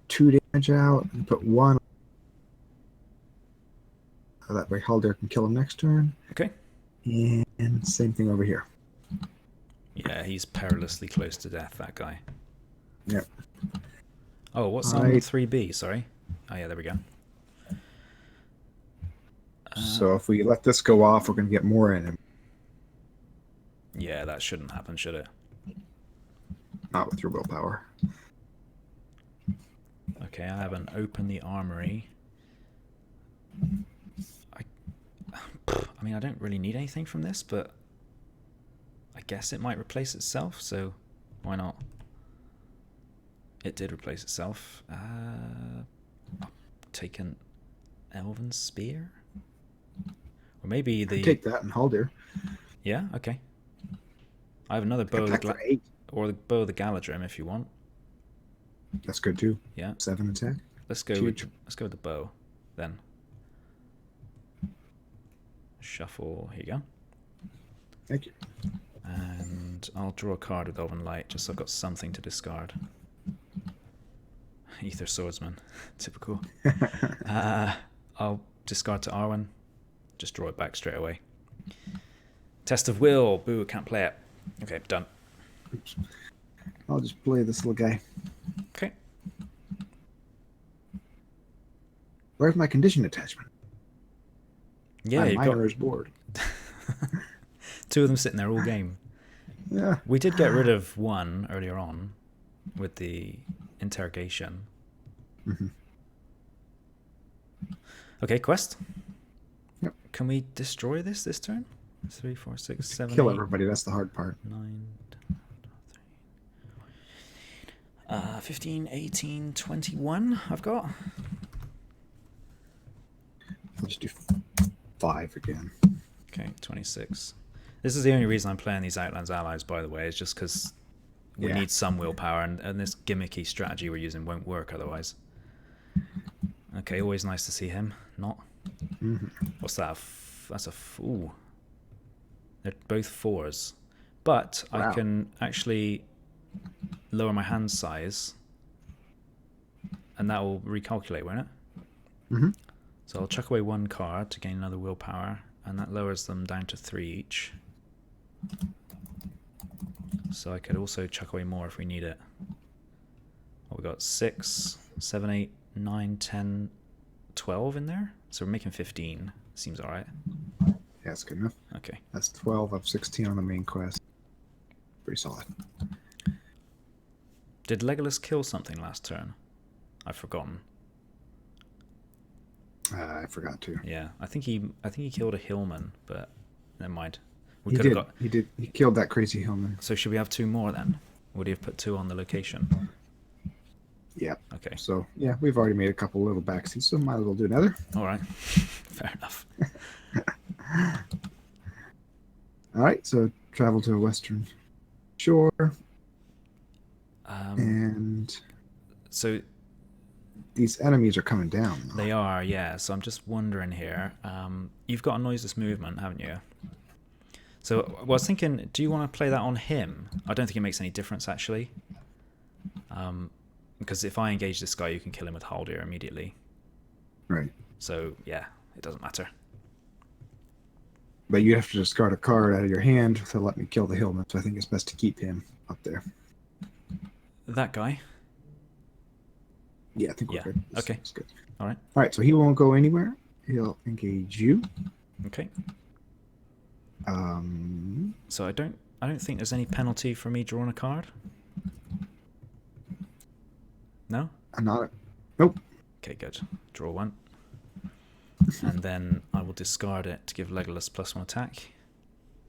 2 damage out and put 1. So that way Haldir can kill him next turn. Okay. And same thing over here. Yeah, he's perilously close to death, that guy. Yep. Oh, what's on 3B? Sorry. Oh, yeah, there we go. So if we let this go off, we're going to get more in him. Yeah, that shouldn't happen, should it? Not with your willpower. Okay, I haven't opened the armory. I mean, I don't really need anything from this, but I guess it might replace itself, so why not? It did replace itself. I'll take an Elven Spear? Or maybe the... Take that and Haldir. Yeah, okay. I have another bow of the or the bow of the Galadrim if you want. That's good too. Yeah. 7 attack. Let's go with the bow then. Shuffle, here you go. Thank you. And I'll draw a card with Elven Light just so I've got something to discard. Ether Swordsman. Typical. I'll discard to Arwen. Just draw it back straight away. Test of Will. Boo, can't play it. Okay, done. Oops. I'll just play this little guy. Okay. Where's my condition attachment? Yeah, my miner is bored. 2 of them sitting there all game. Yeah. We did get rid of 1 earlier on with the interrogation. Okay, quest. Yep. Can we destroy this turn? 3, 4, 6, 7, Kill 8, everybody. That's the hard part. 9, 15, 18, 21 I've got. I'll just do 5 again. Okay, 26. This is the only reason I'm playing these Outlands allies, by the way, is just because we need some willpower, and this gimmicky strategy we're using won't work otherwise. Okay, always nice to see him. Not. What's that? That's a... Ooh. They're both 4s. But wow. I can actually lower my hand size, and that will recalculate, won't it? So I'll chuck away 1 card to gain another willpower, and that lowers them down to 3 each. So I could also chuck away more if we need it. Well, we got 6, 7, 8, 9, 10, 12 in there. So we're making 15. Seems alright. Yeah, that's good enough. Okay. That's 12 of 16 on the main quest. Pretty solid. Did Legolas kill something last turn? I've forgotten. I forgot to. Yeah, I think he killed a hillman, but never mind. We He could have did. got. He did. He killed that crazy hillman. So should we have 2 more then? Would he have put 2 on the location? Yeah. Okay. So yeah, we've already made a couple little backseats, so might as well do another. All right. Fair enough. All right. So travel to a western shore, and So these enemies are coming down. Though. they are, yeah. So I'm just wondering here. You've got a noiseless movement, haven't you? So I was thinking, do you want to play that on him? I don't think it makes any difference actually. Because if I engage this guy, you can kill him with Haldir immediately. Right. So yeah, it doesn't matter. But you have to discard a card out of your hand to let me kill the hillman. So I think it's best to keep him up there. That guy. Yeah, I think we're good. Okay. That's good. All right. All right. So he won't go anywhere. He'll engage you. Okay. Um. So I don't think there's any penalty for me drawing a card. No? Not. Nope. Okay, good. Draw 1. And then I will discard it to give Legolas +1 attack.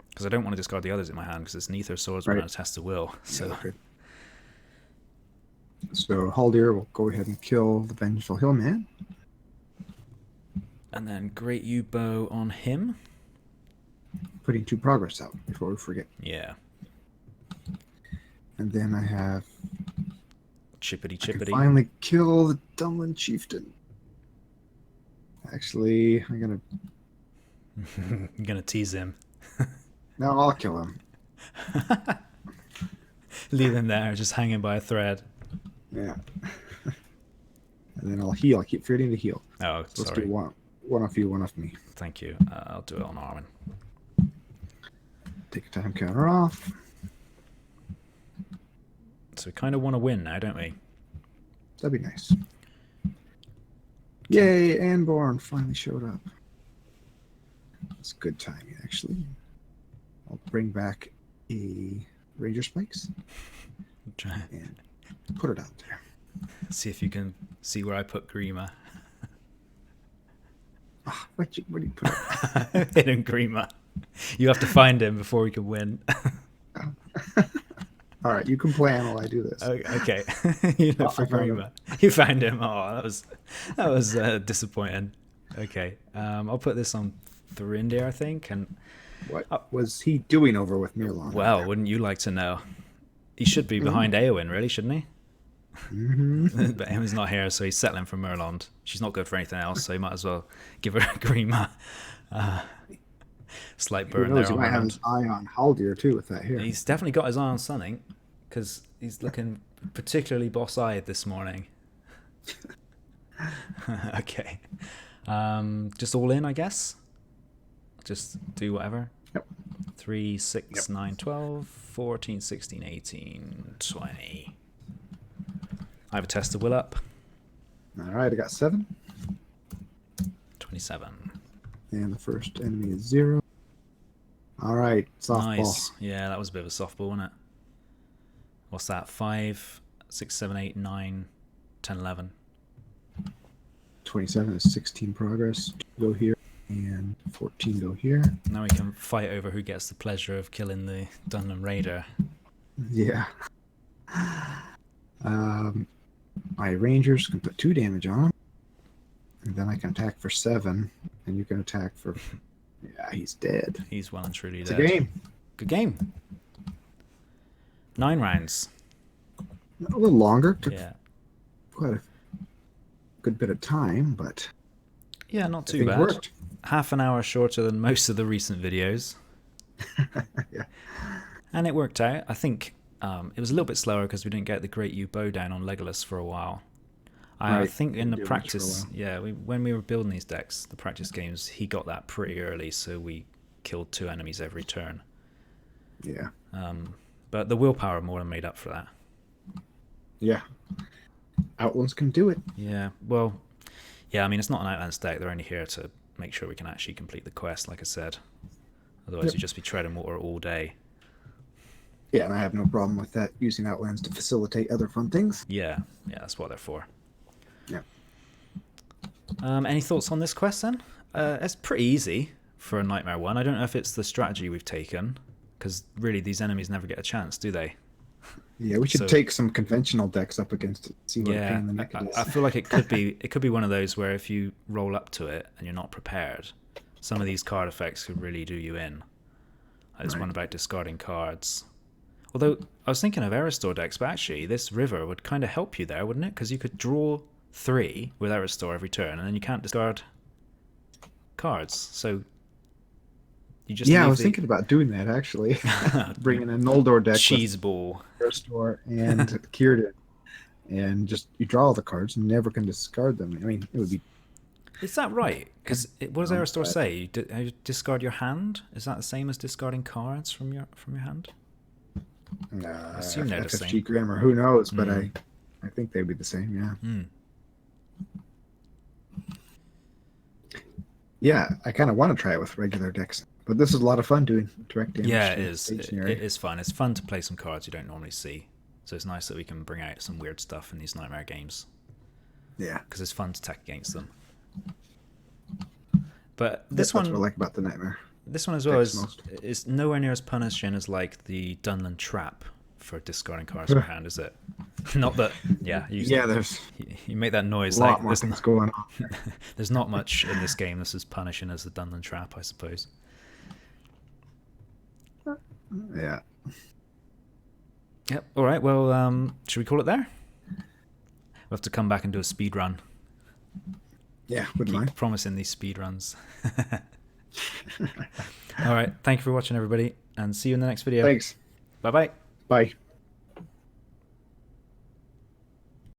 Because I don't want to discard the others in my hand because it's neither swords Right. going to test the will. So Yeah, okay. So Haldir will go ahead and kill the vengeful hillman. And then Great Yew Bow on him. Putting 2 progress out before we forget. Yeah. And then I have Chippity I can chippity. finally kill the Dunlin chieftain. Actually, I'm gonna. I'm going to tease him. No, I'll kill him. Leave him there, just hanging by a thread. Yeah. And then I'll heal. I keep forgetting to heal. Oh, So let's sorry. do one off you, one off me. Thank you. I'll do it on Armin. Take a time counter off. So we kind of want to win now, don't we? That'd be nice. Yay, Anborn finally showed up. It's good timing, actually. I'll bring back a Ranger Spikes Try and put it out there. see if you can see where I put Grima. Ah, what do you put it? Hidden Grima. You have to find him before we can win. All right, you can plan while I do this. Okay. You look for I found him. Grima. You found him. Oh, that was disappointing. Okay. I'll put this on Thrindir, I think. And What was he doing over with Mirlon? well, wouldn't you like to know? He should be behind Eowyn, really, shouldn't he? Mm-hmm. But Eowyn's not here, so he's settling for Merlond. She's not good for anything else, so you might as well give her a Grima. Slight Who burn knows? there He on might have Merlond. his eye on Haldir too with that here. He's definitely got his eye on something, because he's looking particularly boss-eyed this morning. Okay. Just all in, I guess? Just do whatever? Yep. 3, 6, 9, 12, 14, 16, 18, 20. I have a test of will up. All right, I got 7. 27. And the first enemy is 0. All right, softball. Nice. Yeah, that was a bit of a softball, wasn't it? What's that? 5, 6, 7, 8, 9, 10, 11. 27 is 16 progress. Go here. And 14 go here. Now we can fight over who gets the pleasure of killing the Dunham Raider. Yeah. My Rangers can put 2 damage on him. And then I can attack for 7. And you can attack for... Yeah, he's dead. He's well and truly It's dead. a game. Good game. 9 rounds. A little longer. Took Yeah. quite a good bit of time, but... Yeah, not too things bad. worked. Half an hour shorter than most of the recent videos. Yeah. And it worked out. I think it was a little bit slower because we didn't get the Great Yew Bow down on Legolas for a while. I Right. think in the Didn't do much for a practice, while. yeah, when we were building these decks, the practice games, he got that pretty early, so we killed 2 enemies every turn. Yeah. But the willpower more than made up for that. Yeah. Outlands can do it. Yeah, well, yeah, I mean, it's not an Outlands deck. They're only here to make sure we can actually complete the quest, like I said. Otherwise, Yep. you'd just be treading water all day. Yeah, and I have no problem with that, using Outlands to facilitate other fun things. Yeah, that's what they're for. Yeah. Any thoughts on this quest then? It's pretty easy for a Nightmare one. I don't know if it's the strategy we've taken, because really these enemies never get a chance, do they? Yeah, we should take some conventional decks up against it, see what a pain in the neck it is. I feel like it could be one of those where if you roll up to it and you're not prepared, some of these card effects could really do you in. There's one about discarding cards. Although I was thinking of Aerostor decks, but actually this river would kind of help you there, wouldn't it? Because you could draw 3 with Aerostor every turn, and then you can't discard cards. So you just I was thinking about doing that actually. Bringing a Noldor deck, cheese ball, Aerostor and Kierden, and just you draw all the cards and never can discard them. I mean, it would be. Is that right? Because what does Aerostor say? You discard your hand? Is that the same as discarding cards from your hand? I assume they're the FFG same. grammar, who knows? But I think they'd be the same. Yeah. Yeah, I kind of want to try it with regular decks, but this is a lot of fun doing direct damage. Yeah, it is. It is fun. It's fun to play some cards you don't normally see. So it's nice that we can bring out some weird stuff in these Nightmare games. Yeah, because it's fun to attack against them. But that's what I like about the Nightmare. This one as well is nowhere near as punishing as like the Dunland Trap for discarding cards from hand, is it? Not that, there's you make that noise. A lot more things going on. There's not much in this game that's as punishing as the Dunland Trap, I suppose. Yeah. Yep. All right. Well, should we call it there? We'll have to come back and do a speed run. Yeah, wouldn't mind. Promising these speed runs. All right. Thank you for watching, everybody, and see you in the next video. Thanks. Bye-bye. Bye.